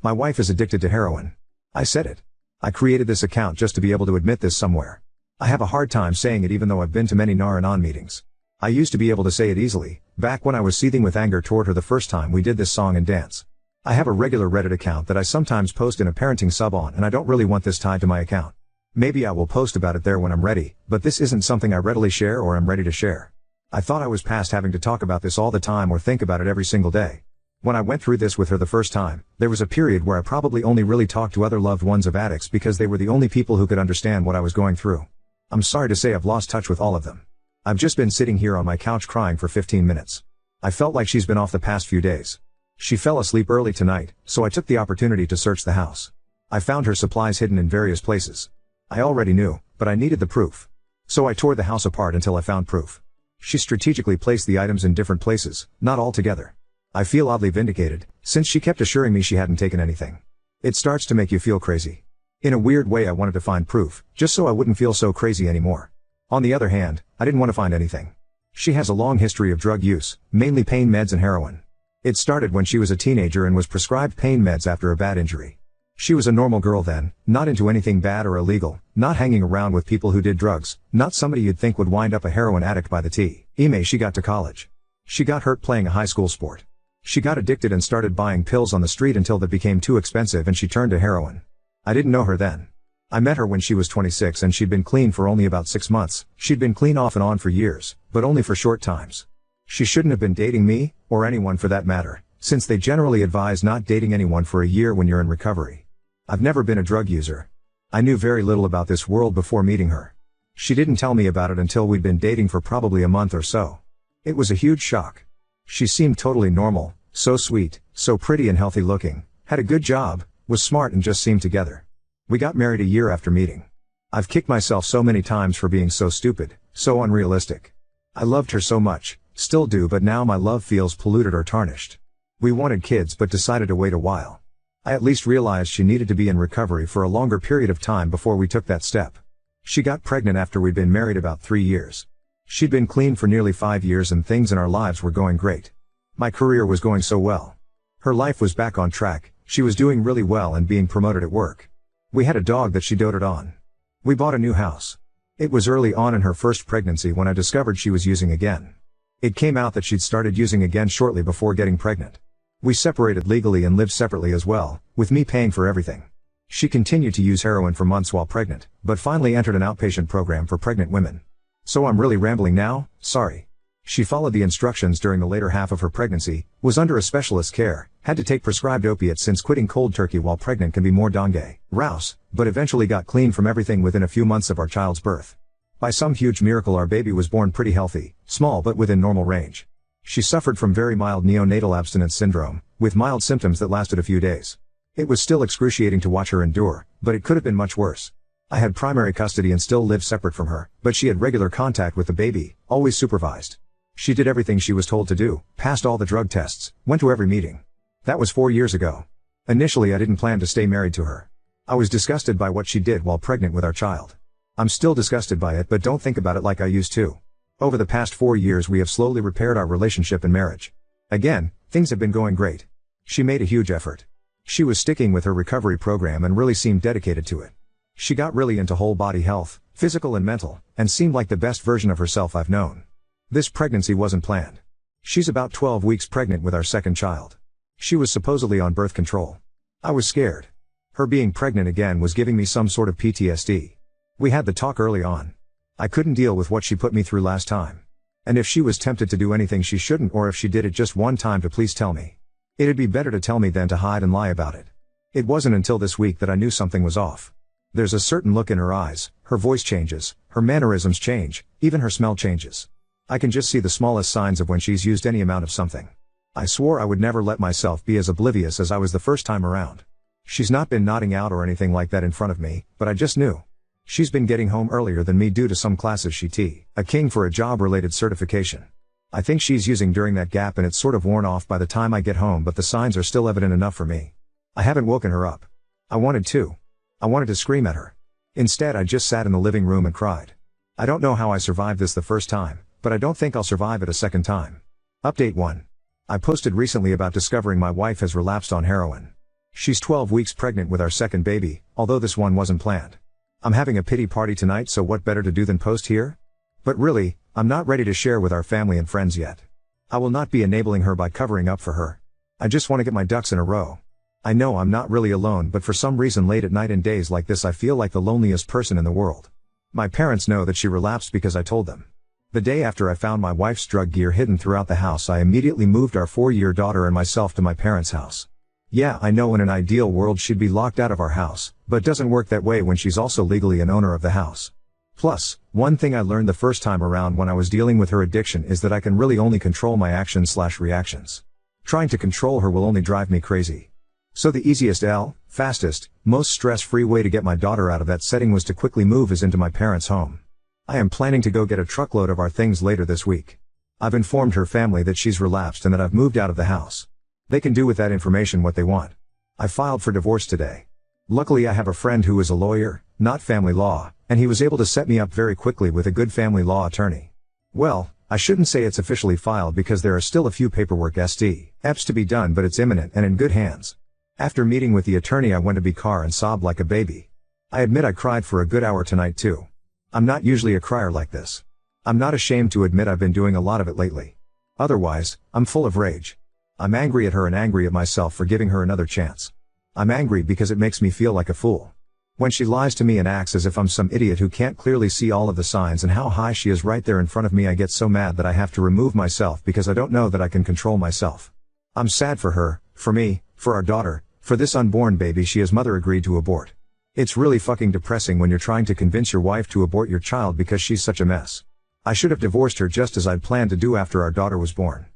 My wife is addicted to heroin. I said it. I created this account just to be able to admit this somewhere. I have a hard time saying it even though I've been to many Nar-Anon meetings. I used to be able to say it easily, back when I was seething with anger toward her the first time we did this song and dance. I have a regular Reddit account that I sometimes post in a parenting sub on, and I don't really want this tied to my account. Maybe I will post about it there when I'm ready, but this isn't something I readily share or am ready to share. I thought I was past having to talk about this all the time or think about it every single day. When I went through this with her the first time, there was a period where I probably only really talked to other loved ones of addicts because they were the only people who could understand what I was going through. I'm sorry to say I've lost touch with all of them. I've just been sitting here on my couch crying for 15 minutes. I felt like she's been off the past few days. She fell asleep early tonight, so I took the opportunity to search the house. I found her supplies hidden in various places. I already knew, but I needed the proof. So I tore the house apart until I found proof. She strategically placed the items in different places, not all together. I feel oddly vindicated, since she kept assuring me she hadn't taken anything. It starts to make you feel crazy. In a weird way I wanted to find proof, just so I wouldn't feel so crazy anymore. On the other hand, I didn't want to find anything. She has a long history of drug use, mainly pain meds and heroin. It started when she was a teenager and was prescribed pain meds after a bad injury. She was a normal girl then, not into anything bad or illegal, not hanging around with people who did drugs, not somebody you'd think would wind up a heroin addict by the time she got to college. She got hurt playing a high school sport. She got addicted and started buying pills on the street until that became too expensive and she turned to heroin. I didn't know her then. I met her when she was 26 and she'd been clean for only about 6 months. She'd been clean off and on for years, but only for short times. She shouldn't have been dating me, or anyone for that matter, since they generally advise not dating anyone for a year when you're in recovery. I've never been a drug user. I knew very little about this world before meeting her. She didn't tell me about it until we'd been dating for probably a month or so. It was a huge shock. She seemed totally normal, so sweet, so pretty and healthy looking, had a good job, was smart and just seemed together. We got married a year after meeting. I've kicked myself so many times for being so stupid, so unrealistic. I loved her so much, still do, but now my love feels polluted or tarnished. We wanted kids but decided to wait a while. I at least realized she needed to be in recovery for a longer period of time before we took that step. She got pregnant after we'd been married about 3 years. She'd been clean for nearly 5 years and things in our lives were going great. My career was going so well. Her life was back on track, she was doing really well and being promoted at work. We had a dog that she doted on. We bought a new house. It was early on in her first pregnancy when I discovered she was using again. It came out that she'd started using again shortly before getting pregnant. We separated legally and lived separately as well, with me paying for everything. She continued to use heroin for months while pregnant, but finally entered an outpatient program for pregnant women. So I'm really rambling now, sorry. She followed the instructions during the later half of her pregnancy, was under a specialist care, had to take prescribed opiates since quitting cold turkey while pregnant can be more rouse, but eventually got clean from everything within a few months of our child's birth. By some huge miracle our baby was born pretty healthy, small but within normal range. She suffered from very mild neonatal abstinence syndrome, with mild symptoms that lasted a few days. It was still excruciating to watch her endure, but it could have been much worse. I had primary custody and still lived separate from her, but she had regular contact with the baby, always supervised. She did everything she was told to do, passed all the drug tests, went to every meeting. That was 4 years ago. Initially I didn't plan to stay married to her. I was disgusted by what she did while pregnant with our child. I'm still disgusted by it but don't think about it like I used to. Over the past 4 years we have slowly repaired our relationship and marriage. Again, things have been going great. She made a huge effort. She was sticking with her recovery program and really seemed dedicated to it. She got really into whole body health, physical and mental, and seemed like the best version of herself I've known. This pregnancy wasn't planned. She's about 12 weeks pregnant with our second child. She was supposedly on birth control. I was scared. Her being pregnant again was giving me some sort of PTSD. We had the talk early on. I couldn't deal with what she put me through last time. And if she was tempted to do anything she shouldn't, or if she did it just one time, to please tell me. It'd be better to tell me than to hide and lie about it. It wasn't until this week that I knew something was off. There's a certain look in her eyes, her voice changes, her mannerisms change, even her smell changes. I can just see the smallest signs of when she's used any amount of something. I swore I would never let myself be as oblivious as I was the first time around. She's not been nodding out or anything like that in front of me, but I just knew. She's been getting home earlier than me due to some classes she a king for a job-related certification. I think she's using during that gap and it's sort of worn off by the time I get home, but the signs are still evident enough for me. I haven't woken her up. I wanted to. I wanted to scream at her. Instead I just sat in the living room and cried. I don't know how I survived this the first time, but I don't think I'll survive it a second time. Update 1. I posted recently about discovering my wife has relapsed on heroin. She's 12 weeks pregnant with our second baby, although this one wasn't planned. I'm having a pity party tonight, so what better to do than post here? But really, I'm not ready to share with our family and friends yet. I will not be enabling her by covering up for her. I just want to get my ducks in a row. I know I'm not really alone, but for some reason late at night and days like this I feel like the loneliest person in the world. My parents know that she relapsed because I told them. The day after I found my wife's drug gear hidden throughout the house, I immediately moved our 4-year daughter and myself to my parents' house. Yeah, I know in an ideal world she'd be locked out of our house, but doesn't work that way when she's also legally an owner of the house. Plus, one thing I learned the first time around when I was dealing with her addiction is that I can really only control my actions/reactions. Trying to control her will only drive me crazy. So the easiest fastest, most stress-free way to get my daughter out of that setting was to quickly move us into my parents' home. I am planning to go get a truckload of our things later this week. I've informed her family that she's relapsed and that I've moved out of the house. They can do with that information what they want. I filed for divorce today. Luckily I have a friend who is a lawyer, not family law, and he was able to set me up very quickly with a good family law attorney. Well, I shouldn't say it's officially filed because there are still a few paperwork steps to be done, but it's imminent and in good hands. After meeting with the attorney I went to be car and sobbed like a baby. I admit I cried for a good hour tonight too. I'm not usually a crier like this. I'm not ashamed to admit I've been doing a lot of it lately. Otherwise, I'm full of rage. I'm angry at her and angry at myself for giving her another chance. I'm angry because it makes me feel like a fool. When she lies to me and acts as if I'm some idiot who can't clearly see all of the signs and how high she is right there in front of me, I get so mad that I have to remove myself because I don't know that I can control myself. I'm sad for her, for me, for our daughter, for this unborn baby she as mother agreed to abort. It's really fucking depressing when you're trying to convince your wife to abort your child because she's such a mess. I should have divorced her just as I'd planned to do after our daughter was born.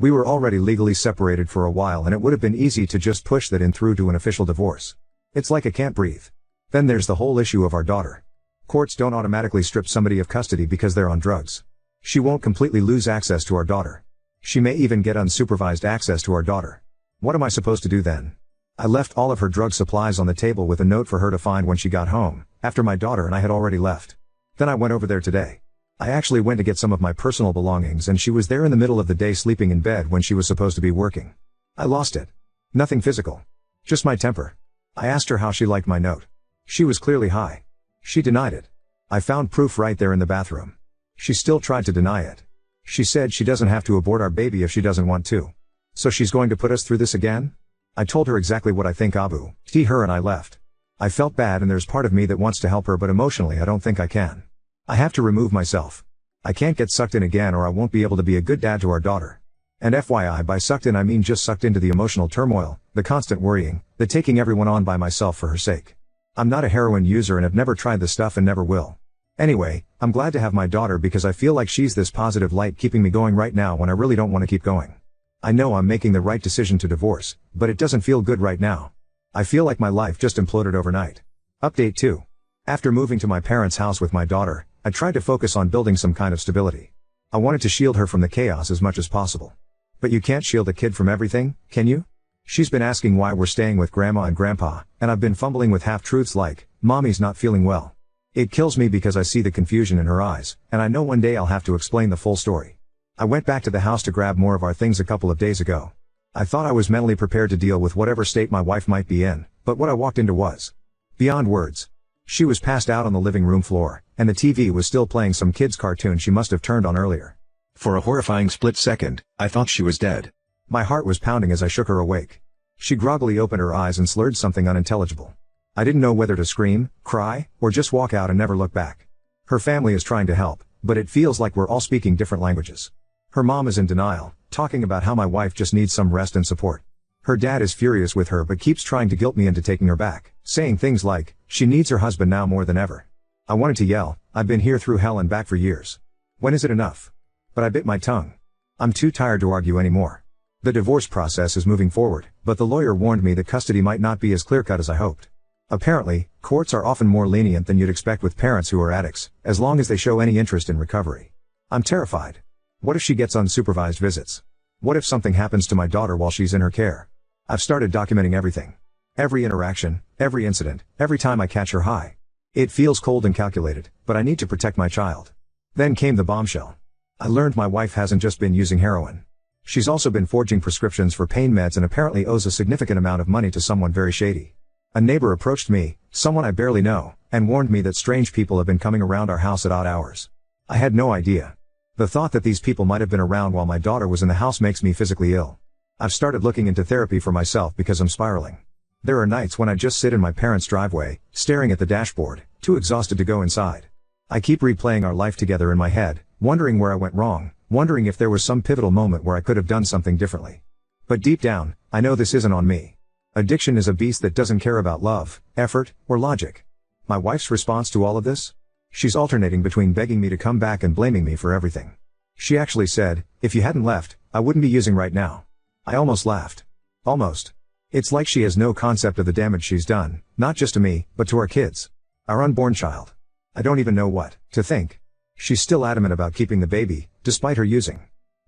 We were already legally separated for a while and it would have been easy to just push that in through to an official divorce. It's like I can't breathe. Then there's the whole issue of our daughter. Courts don't automatically strip somebody of custody because they're on drugs. She won't completely lose access to our daughter. She may even get unsupervised access to our daughter. What am I supposed to do then? I left all of her drug supplies on the table with a note for her to find when she got home, after my daughter and I had already left. Then I went over there today. I actually went to get some of my personal belongings and she was there in the middle of the day sleeping in bed when she was supposed to be working. I lost it. Nothing physical. Just my temper. I asked her how she liked my note. She was clearly high. She denied it. I found proof right there in the bathroom. She still tried to deny it. She said she doesn't have to abort our baby if she doesn't want to. So she's going to put us through this again? I told her exactly what I think. Her and I left. I felt bad and there's part of me that wants to help her, but emotionally I don't think I can. I have to remove myself. I can't get sucked in again or I won't be able to be a good dad to our daughter. And FYI, by sucked in I mean just sucked into the emotional turmoil, the constant worrying, the taking everyone on by myself for her sake. I'm not a heroin user and have never tried the stuff and never will. Anyway, I'm glad to have my daughter because I feel like she's this positive light keeping me going right now when I really don't want to keep going. I know I'm making the right decision to divorce, but it doesn't feel good right now. I feel like my life just imploded overnight. Update 2. After moving to my parents' house with my daughter, I tried to focus on building some kind of stability. I wanted to shield her from the chaos as much as possible. But you can't shield a kid from everything, can you? She's been asking why we're staying with grandma and grandpa, and I've been fumbling with half-truths like, mommy's not feeling well. It kills me because I see the confusion in her eyes, and I know one day I'll have to explain the full story. I went back to the house to grab more of our things a couple of days ago. I thought I was mentally prepared to deal with whatever state my wife might be in, but what I walked into was beyond words. She was passed out on the living room floor, and the TV was still playing some kid's cartoon she must have turned on earlier. For a horrifying split second, I thought she was dead. My heart was pounding as I shook her awake. She groggily opened her eyes and slurred something unintelligible. I didn't know whether to scream, cry, or just walk out and never look back. Her family is trying to help, but it feels like we're all speaking different languages. Her mom is in denial, talking about how my wife just needs some rest and support. Her dad is furious with her but keeps trying to guilt me into taking her back, saying things like, she needs her husband now more than ever. I wanted to yell, I've been here through hell and back for years. When is it enough? But I bit my tongue. I'm too tired to argue anymore. The divorce process is moving forward, but the lawyer warned me that custody might not be as clear-cut as I hoped. Apparently, courts are often more lenient than you'd expect with parents who are addicts, as long as they show any interest in recovery. I'm terrified. What if she gets unsupervised visits? What if something happens to my daughter while she's in her care? I've started documenting everything. Every interaction, every incident, every time I catch her high. It feels cold and calculated, but I need to protect my child. Then came the bombshell. I learned my wife hasn't just been using heroin. She's also been forging prescriptions for pain meds and apparently owes a significant amount of money to someone very shady. A neighbor approached me, someone I barely know, and warned me that strange people have been coming around our house at odd hours. I had no idea. The thought that these people might have been around while my daughter was in the house makes me physically ill. I've started looking into therapy for myself because I'm spiraling. There are nights when I just sit in my parents' driveway, staring at the dashboard, too exhausted to go inside. I keep replaying our life together in my head, wondering where I went wrong, wondering if there was some pivotal moment where I could have done something differently. But deep down, I know this isn't on me. Addiction is a beast that doesn't care about love, effort, or logic. My wife's response to all of this? She's alternating between begging me to come back and blaming me for everything. She actually said, "If you hadn't left, I wouldn't be using right now." I almost laughed. Almost. It's like she has no concept of the damage she's done, not just to me, but to our kids. Our unborn child. I don't even know what to think. She's still adamant about keeping the baby, despite her using.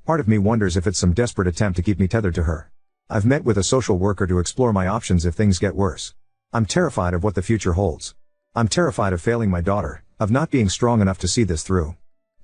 Part of me wonders if it's some desperate attempt to keep me tethered to her. I've met with a social worker to explore my options if things get worse. I'm terrified of what the future holds. I'm terrified of failing my daughter, of not being strong enough to see this through.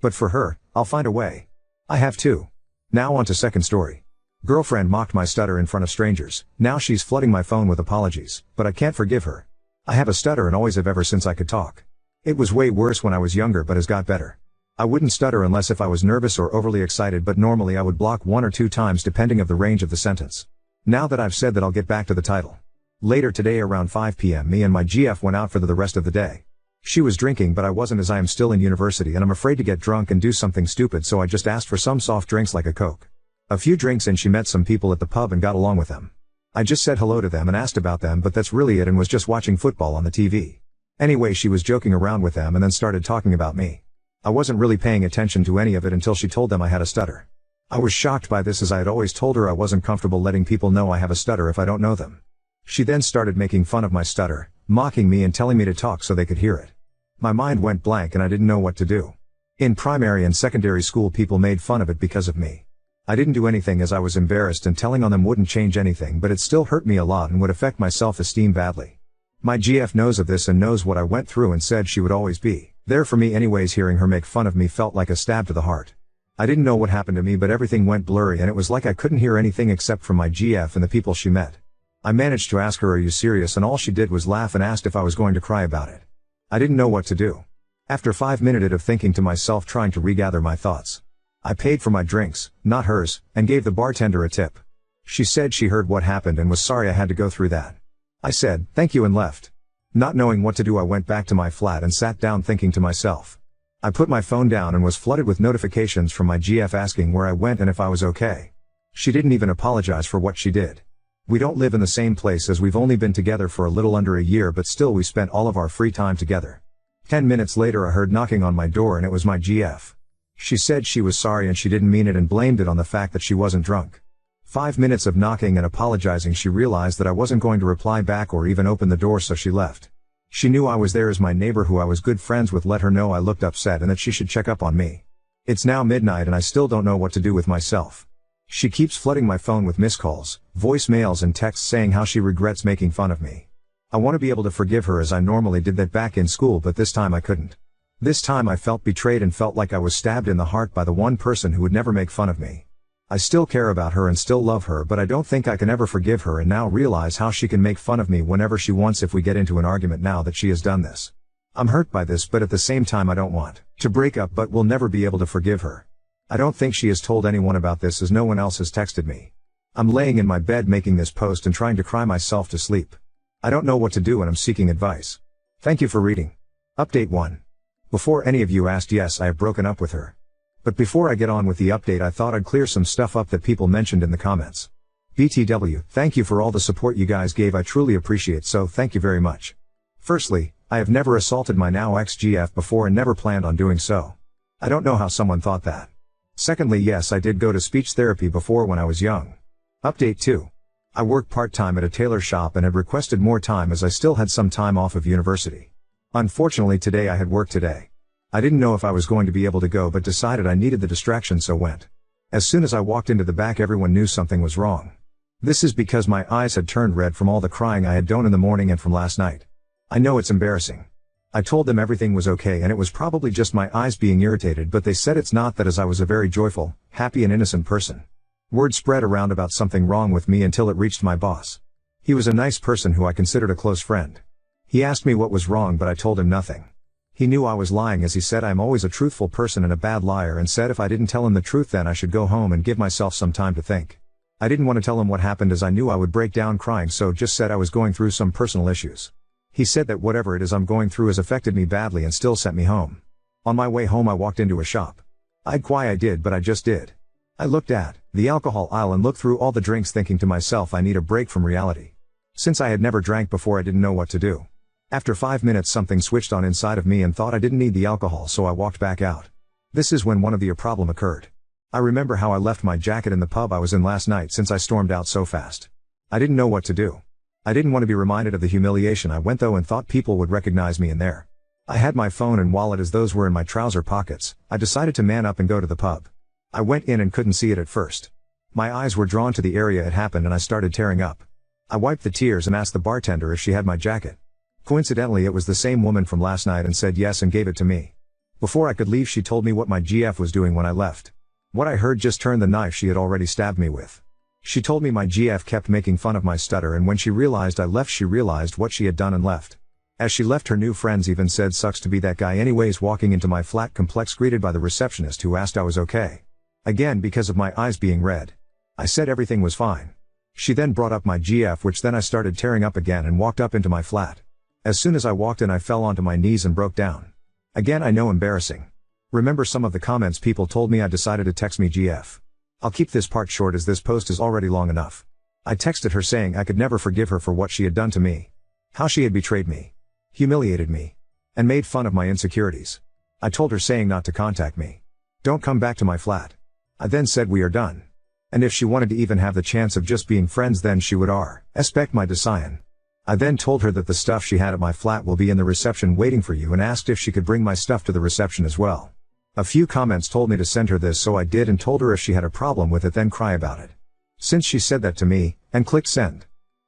But for her, I'll find a way. I have too. Now on to second story. Girlfriend mocked my stutter in front of strangers, now she's flooding my phone with apologies, but I can't forgive her. I have a stutter and always have ever since I could talk. It was way worse when I was younger but has got better. I wouldn't stutter unless if I was nervous or overly excited, but normally I would block 1 or 2 times depending of the range of the sentence. Now that I've said that, I'll get back to the title. Later today around 5 p.m. me and my GF went out for the rest of the day. She was drinking but I wasn't, as I am still in university and I'm afraid to get drunk and do something stupid, so I just asked for some soft drinks like a Coke. A few drinks and she met some people at the pub and got along with them. I just said hello to them and asked about them, but that's really it, and was just watching football on the TV. Anyway, she was joking around with them and then started talking about me. I wasn't really paying attention to any of it until she told them I had a stutter. I was shocked by this, as I had always told her I wasn't comfortable letting people know I have a stutter if I don't know them. She then started making fun of my stutter, mocking me and telling me to talk so they could hear it. My mind went blank and I didn't know what to do. In primary and secondary school, people made fun of it because of me. I didn't do anything as I was embarrassed, and telling on them wouldn't change anything, but it still hurt me a lot and would affect my self-esteem badly. My GF knows of this and knows what I went through and said she would always be there for me anyways. Hearing her make fun of me felt like a stab to the heart. I didn't know what happened to me, but everything went blurry and it was like I couldn't hear anything except from my GF and the people she met. I managed to ask her, "Are you serious?" and all she did was laugh and asked if I was going to cry about it. I didn't know what to do. After 5 minutes of thinking to myself, trying to regather my thoughts, I paid for my drinks, not hers, and gave the bartender a tip. She said she heard what happened and was sorry I had to go through that. I said, "Thank you," and left. Not knowing what to do, I went back to my flat and sat down thinking to myself. I put my phone down and was flooded with notifications from my GF asking where I went and if I was okay. She didn't even apologize for what she did. We don't live in the same place, as we've only been together for a little under a year, but still we spent all of our free time together. 10 minutes later I heard knocking on my door and it was my GF. She said she was sorry and she didn't mean it and blamed it on the fact that she wasn't drunk. 5 minutes of knocking and apologizing, she realized that I wasn't going to reply back or even open the door, so she left. She knew I was there, as my neighbor who I was good friends with let her know I looked upset and that she should check up on me. It's now midnight and I still don't know what to do with myself. She keeps flooding my phone with missed calls, voicemails and texts saying how she regrets making fun of me. I want to be able to forgive her as I normally did that back in school, but this time I couldn't. This time I felt betrayed and felt like I was stabbed in the heart by the one person who would never make fun of me. I still care about her and still love her, but I don't think I can ever forgive her and now realize how she can make fun of me whenever she wants if we get into an argument now that she has done this. I'm hurt by this, but at the same time I don't want to break up, but will never be able to forgive her. I don't think she has told anyone about this, as no one else has texted me. I'm laying in my bed making this post and trying to cry myself to sleep. I don't know what to do and I'm seeking advice. Thank you for reading. Update 1. Before any of you asked, yes, I have broken up with her. But before I get on with the update, I thought I'd clear some stuff up that people mentioned in the comments. BTW, thank you for all the support you guys gave, I truly appreciate, so thank you very much. Firstly, I have never assaulted my now ex-GF before and never planned on doing so. I don't know how someone thought that. Secondly, yes, I did go to speech therapy before when I was young. Update 2. I work part-time at a tailor shop and had requested more time as I still had some time off of university. Unfortunately today I had work today. I didn't know if I was going to be able to go, but decided I needed the distraction, so went. As soon as I walked into the back, everyone knew something was wrong. This is because my eyes had turned red from all the crying I had done in the morning and from last night. I know it's embarrassing. I told them everything was okay and it was probably just my eyes being irritated, but they said it's not that, as I was a very joyful, happy and innocent person. Word spread around about something wrong with me until it reached my boss. He was a nice person who I considered a close friend. He asked me what was wrong, but I told him nothing. He knew I was lying, as he said I'm always a truthful person and a bad liar, and said if I didn't tell him the truth then I should go home and give myself some time to think. I didn't want to tell him what happened as I knew I would break down crying, so just said I was going through some personal issues. He said that whatever it is I'm going through has affected me badly and still sent me home. On my way home I walked into a shop. I'd why I did, but I just did. I looked at the alcohol aisle and looked through all the drinks, thinking to myself I need a break from reality. Since I had never drank before, I didn't know what to do. After 5 minutes something switched on inside of me and thought I didn't need the alcohol, so I walked back out. This is when one of the problem occurred. I remember how I left my jacket in the pub I was in last night since I stormed out so fast. I didn't know what to do. I didn't want to be reminded of the humiliation. I went though and thought people would recognize me in there. I had my phone and wallet as those were in my trouser pockets. I decided to man up and go to the pub. I went in and couldn't see it at first. My eyes were drawn to the area it happened and I started tearing up. I wiped the tears and asked the bartender if she had my jacket. Coincidentally it was the same woman from last night and said yes and gave it to me. Before I could leave she told me what my GF was doing when I left. What I heard just turned the knife she had already stabbed me with. She told me my GF kept making fun of my stutter, and when she realized I left she realized what she had done and left. As she left her new friends even said sucks to be that guy anyways. Walking into my flat complex greeted by the receptionist who asked I was okay. Again because of my eyes being red. I said everything was fine. She then brought up my GF, which then I started tearing up again and walked up into my flat. As soon as I walked in I fell onto my knees and broke down. Again I know, embarrassing. Remember some of the comments people told me. I decided to text me GF. I'll keep this part short as this post is already long enough. I texted her saying I could never forgive her for what she had done to me. How she had betrayed me. Humiliated me. And made fun of my insecurities. I told her saying not to contact me. Don't come back to my flat. I then said we are done. And if she wanted to even have the chance of just being friends then she would respect my decision. I then told her that the stuff she had at my flat will be in the reception waiting for you and asked if she could bring my stuff to the reception as well. A few comments told me to send her this, so I did and told her if she had a problem with it then cry about it. Since she said that to me, and clicked send.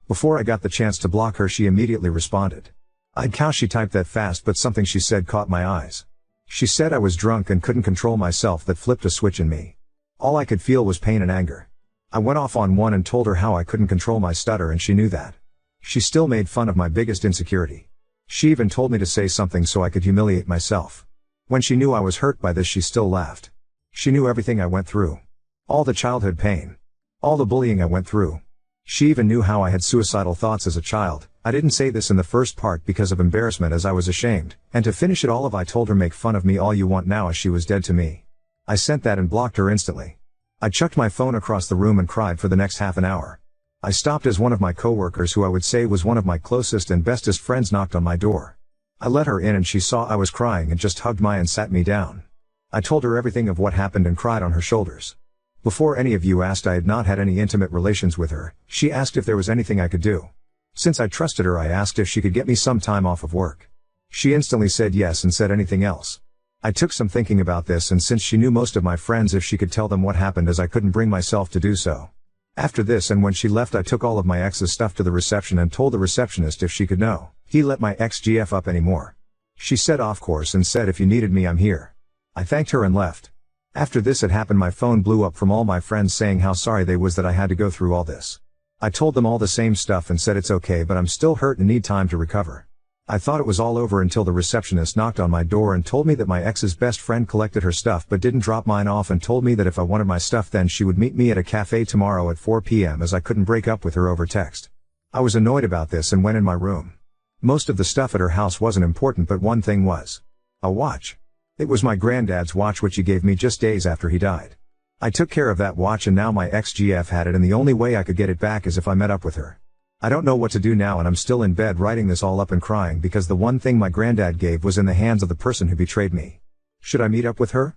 Before I got the chance to block her she immediately responded. I'd how she typed that fast, but something she said caught my eyes. She said I was drunk and couldn't control myself. That flipped a switch in me. All I could feel was pain and anger. I went off on one and told her how I couldn't control my stutter and she knew that. She still made fun of my biggest insecurity. She even told me to say something so I could humiliate myself. When she knew I was hurt by this she still laughed. She knew everything I went through. All the childhood pain. All the bullying I went through. She even knew how I had suicidal thoughts as a child. I didn't say this in the first part because of embarrassment, as I was ashamed, and to finish it all of I told her make fun of me all you want now, as she was dead to me. I sent that and blocked her instantly. I chucked my phone across the room and cried for the next half an hour. I stopped as one of my coworkers, who I would say was one of my closest and bestest friends, knocked on my door. I let her in and she saw I was crying and just hugged me and sat me down. I told her everything of what happened and cried on her shoulders. Before any of you asked, I had not had any intimate relations with her. She asked if there was anything I could do. Since I trusted her, I asked if she could get me some time off of work. She instantly said yes and said anything else. I took some thinking about this, and since she knew most of my friends, if she could tell them what happened, as I couldn't bring myself to do so. After this and when she left, I took all of my ex's stuff to the reception and told the receptionist if she could know. He let my ex GF up anymore. She said of course and said if you needed me I'm here. I thanked her and left. After this had happened my phone blew up from all my friends saying how sorry they was that I had to go through all this. I told them all the same stuff and said it's okay, but I'm still hurt and need time to recover. I thought it was all over until the receptionist knocked on my door and told me that my ex's best friend collected her stuff but didn't drop mine off, and told me that if I wanted my stuff then she would meet me at a cafe tomorrow at 4 p.m. as I couldn't break up with her over text. I was annoyed about this and went in my room. Most of the stuff at her house wasn't important, but one thing was. A watch. It was my granddad's watch, which he gave me just days after he died. I took care of that watch and now my ex-GF had it, and the only way I could get it back is if I met up with her. I don't know what to do now, and I'm still in bed writing this all up and crying because the one thing my granddad gave was in the hands of the person who betrayed me. Should I meet up with her?